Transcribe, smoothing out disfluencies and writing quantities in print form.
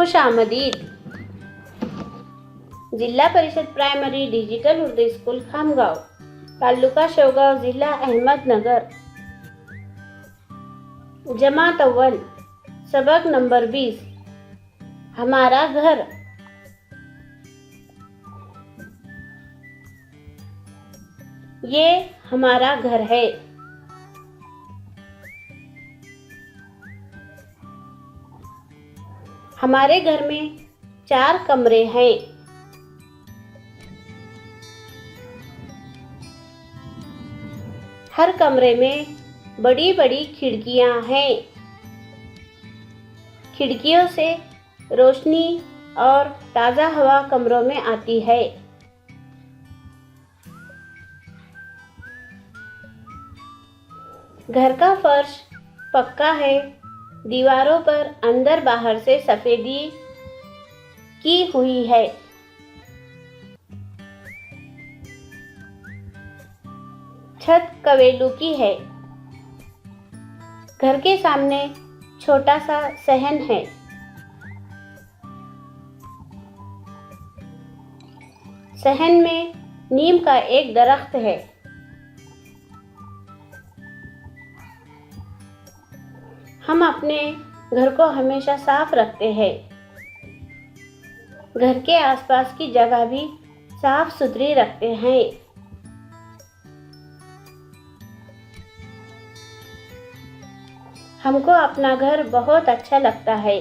खुश आमदीद। जिला परिषद primary digital Urdu school Khamgaon, taluka Shevgaon, जिला अहमदनगर। जमात अव्वल, सबक नंबर 20। हमारा घर। ये हमारा घर है। हमारे घर में 4 कमरे हैं। हर कमरे में बड़ी बड़ी खिड़कियां हैं। खिड़कियों से रोशनी और ताज़ा हवा कमरों में आती है। घर का फर्श पक्का है। दीवारों पर अंदर बाहर से सफेदी की हुई है। छत कवेलू की है। घर के सामने छोटा सा सहन है। सहन में नीम का एक दरख्त है। हम अपने घर को हमेशा साफ रखते हैं। घर के आसपास की जगह भी साफ सुथरी रखते हैं। हमको अपना घर बहुत अच्छा लगता है।